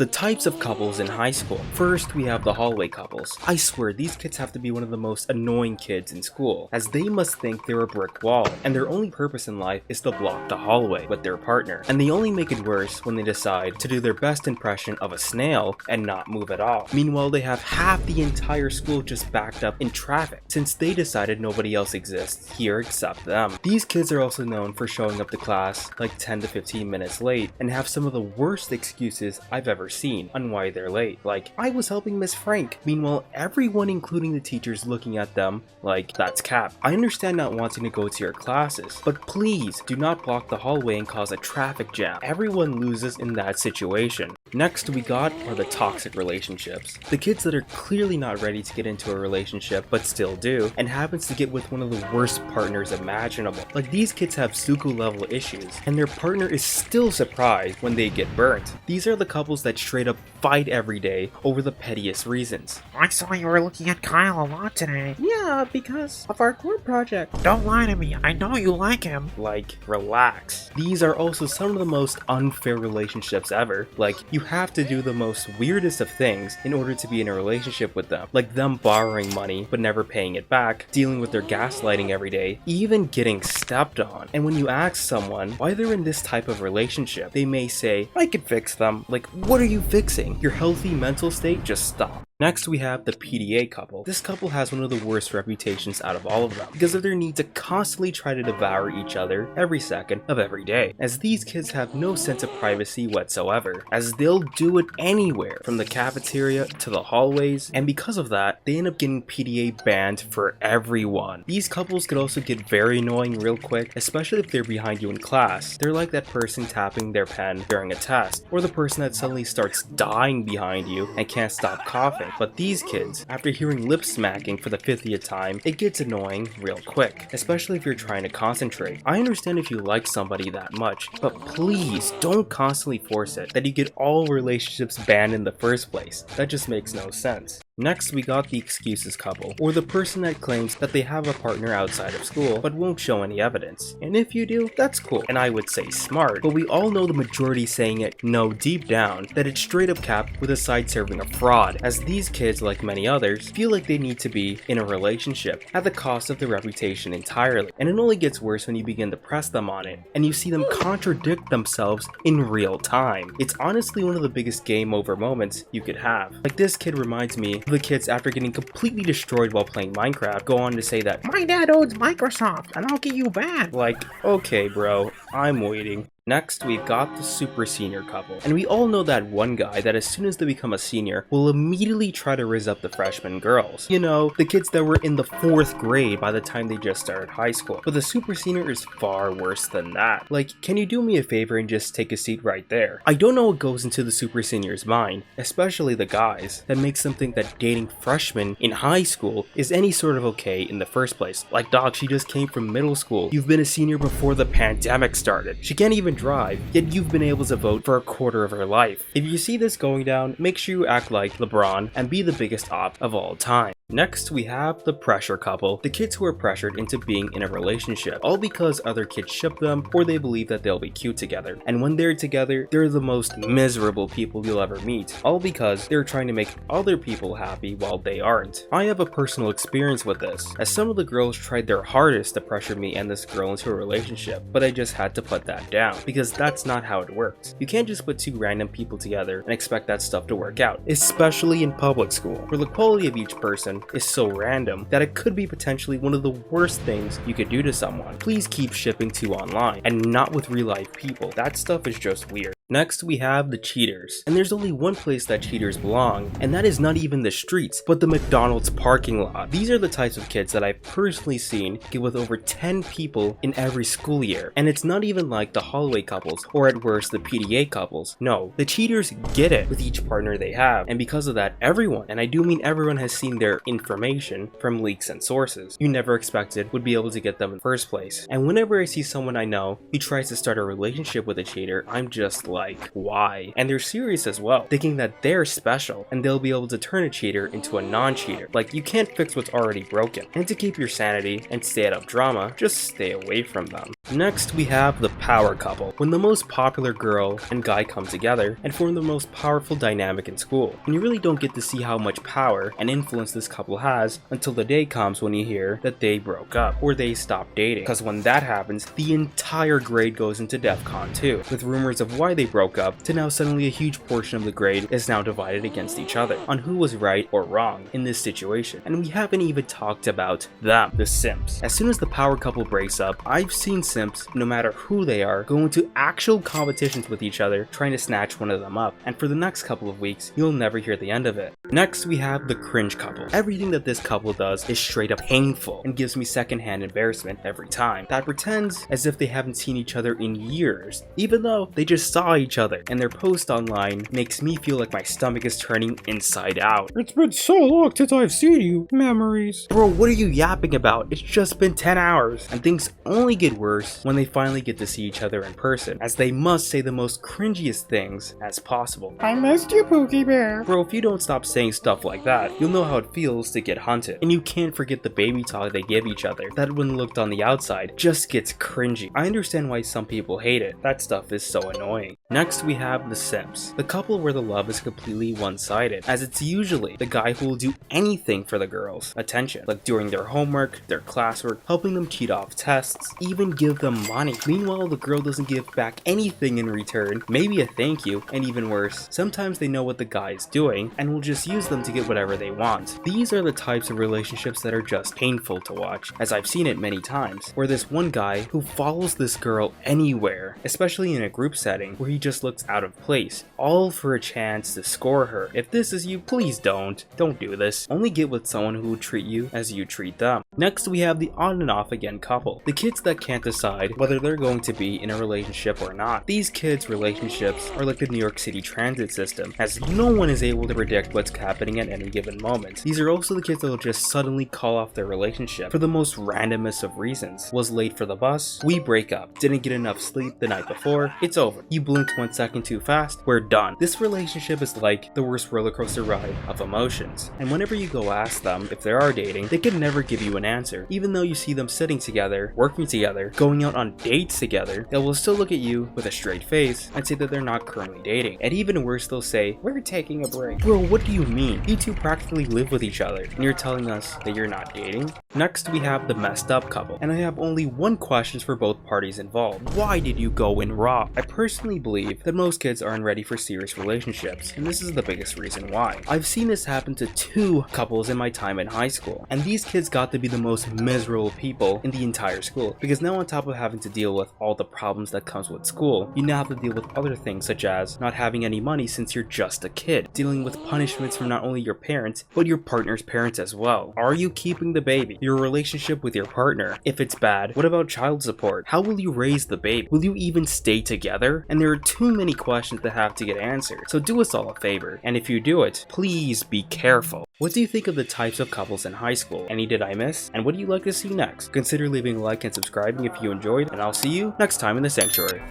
The types of couples in high school. First, we have the hallway couples. I swear, these kids have to be one of the most annoying kids in school, as they must think they're a brick wall, and their only purpose in life is to block the hallway with their partner. And they only make it worse when they decide to do their best impression of a snail and not move at all. Meanwhile, they have half the entire school just backed up in traffic, since they decided nobody else exists here except them. These kids are also known for showing up to class like 10 to 15 minutes late, and have some of the worst excuses I've ever seen on why they're late. Like, I was helping Miss Frank. Meanwhile, everyone including the teachers looking at them like, that's cap. I understand not wanting to go to your classes, but please do not block the hallway and cause a traffic jam. Everyone loses in that situation. Next we got are the toxic relationships. The kids that are clearly not ready to get into a relationship but still do, and happens to get with one of the worst partners imaginable. Like, these kids have Suku level issues, and their partner is still surprised when they get burnt. These are the couples that straight up fight every day over the pettiest reasons. I saw you were looking at Kyle a lot today. Yeah, because of our group project. Don't lie to me, I know you like him. Like, relax. These are also some of the most unfair relationships ever. Like, you have to do the most weirdest of things in order to be in a relationship with them. Like them borrowing money but never paying it back, dealing with their gaslighting every day, even getting stepped on. And when you ask someone why they're in this type of relationship, they may say, I can fix them. Like, what are you fixing? Your healthy mental state? Just stop. Next we have the PDA couple. This couple has one of the worst reputations out of all of them because of their need to constantly try to devour each other every second of every day, as these kids have no sense of privacy whatsoever, as they'll do it anywhere from the cafeteria to the hallways, and because of that they end up getting PDA banned for everyone. These couples could also get very annoying real quick, especially if they're behind you in class. They're like that person tapping their pen during a test, or the person that suddenly starts dying behind you and can't stop coughing. But these kids, after hearing lip smacking for the 50th time, it gets annoying real quick, especially if you're trying to concentrate. I understand if you like somebody that much, but please don't constantly force it that you get all relationships banned in the first place. That just makes no sense. Next we got the excuses couple, or the person that claims that they have a partner outside of school but won't show any evidence. And if you do, that's cool, and I would say smart, but we all know the majority saying it know deep down that it's straight up cap with a side serving a fraud, as these kids, like many others, feel like they need to be in a relationship at the cost of their reputation entirely. And it only gets worse when you begin to press them on it, and you see them contradict themselves in real time. It's honestly one of the biggest game over moments you could have. Like, this kid reminds me of the kids after getting completely destroyed while playing Minecraft go on to say that, My dad owns Microsoft and I'll get you banned. like, okay bro, I'm waiting. Next, we've got the super senior couple. And we all know that one guy that as soon as they become a senior will immediately try to raise up the freshman girls. You know, the kids that were in the 4th grade by the time they just started high school. But the super senior is far worse than that. Like, can you do me a favor and just take a seat right there? I don't know what goes into the super senior's mind, especially the guys, that makes them think that dating freshmen in high school is any sort of okay in the first place. Like, dog, she just came from middle school. You've been a senior before the pandemic started. She can't even drive, yet you've been able to vote for a quarter of her life. If you see this going down, make sure you act like LeBron and be the biggest op of all time. Next, we have the pressure couple, the kids who are pressured into being in a relationship, all because other kids ship them or they believe that they'll be cute together. And when they're together, they're the most miserable people you'll ever meet, all because they're trying to make other people happy while they aren't. I have a personal experience with this, as some of the girls tried their hardest to pressure me and this girl into a relationship, but I just had to put that down, because that's not how it works. You can't just put two random people together and expect that stuff to work out, especially in public school, where the quality of each person is so random that it could be potentially one of the worst things you could do to someone. Please keep shipping to online and not with real life people. That stuff is just weird. Next, we have the cheaters. And there's only one place that cheaters belong, and that is not even the streets, but the McDonald's parking lot. These are the types of kids that I've personally seen get with over 10 people in every school year. And it's not even like the hallway couples, or at worst, the PDA couples. No, the cheaters get it with each partner they have. And because of that, everyone, and I do mean everyone, has seen their information from leaks and sources you never expected would be able to get them in the first place. And whenever I see someone I know who tries to start a relationship with a cheater, I'm just like, why? And they're serious as well, thinking that they're special and they'll be able to turn a cheater into a non-cheater. Like, you can't fix what's already broken. And to keep your sanity and stay out of drama, just stay away from them. Next, we have the power couple, when the most popular girl and guy come together and form the most powerful dynamic in school. And you really don't get to see how much power and influence this couple has until the day comes when you hear that they broke up or they stopped dating. Because when that happens, the entire grade goes into DEFCON 2, with rumors of why they broke up to now suddenly a huge portion of the grade is now divided against each other on who was right or wrong in this situation. And we haven't even talked about them, the simps. As soon as the power couple breaks up, I've seen simps, no matter who they are, go into actual competitions with each other trying to snatch one of them up, and for the next couple of weeks you'll never hear the end of it. Next, we have the cringe couple. Everything that this couple does is straight up painful and gives me secondhand embarrassment every time. That pretends as if they haven't seen each other in years, even though they just saw each other, and their post online makes me feel like my stomach is turning inside out. It's been so long since I've seen you. Memories. Bro, what are you yapping about? It's just been 10 hours. And things only get worse when they finally get to see each other in person, as they must say the most cringiest things as possible. I missed you, Pookie Bear. Bro, if you don't stop saying stuff like that, you'll know how it feels to get hunted. And you can't forget the baby talk they give each other, that when looked on the outside just gets cringy. I understand why some people hate it. That stuff is so annoying. Next, we have the simps, the couple where the love is completely one-sided, as it's usually the guy who will do anything for the girl's attention, like doing their homework, their classwork, helping them cheat off tests, even give them money. Meanwhile, the girl doesn't give back anything in return, maybe a thank you, and even worse, sometimes they know what the guy is doing and will just use them to get whatever they want. These are the types of relationships that are just painful to watch, as I've seen it many times, where this one guy who follows this girl anywhere, especially in a group setting where he just looks out of place, all for a chance to score her. If this is you, please don't do this. Only get with someone who will treat you as you treat them. Next, we have the on and off again couple, the kids that can't decide whether they're going to be in a relationship or not. These kids' relationships are like the New York City transit system, as no one is able to predict what's happening at any given moment. These are also the kids that will just suddenly call off their relationship for the most randomest of reasons. Was late for the bus, we break up. Didn't get enough sleep the night before, it's over. You blinked 1 second too fast, we're done. This relationship is like the worst roller coaster ride of emotions. And whenever you go ask them if they are dating, they can never give you an answer. Even though you see them sitting together, working together, going out on dates together, they will still look at you with a straight face and say that they're not currently dating. And even worse, they'll say, "We're taking a break." Bro, what do you mean? You two practically live with each other and you're telling us that you're not dating? Next, we have the messed up couple, and I have only one question for both parties involved. Why did you go in raw? I personally believe that most kids aren't ready for serious relationships, and this is the biggest reason why. I've seen this happen to 2 couples in my time in high school, and these kids got to be the most miserable people in the entire school, because now on top of having to deal with all the problems that comes with school, you now have to deal with other things such as not having any money since you're just a kid, dealing with punishments from not only your parents, but your partner's parents as well. Are you keeping the baby? Your relationship with your partner? If it's bad, what about child support? How will you raise the baby? Will you even stay together? And there are too many questions that have to get answered, so do us all a favor, and if you do it, please be careful. What do you think of the types of couples in high school? Any did I miss? And what do you like to see next? Consider leaving a like and subscribing if you enjoyed, and I'll see you next time in the sanctuary.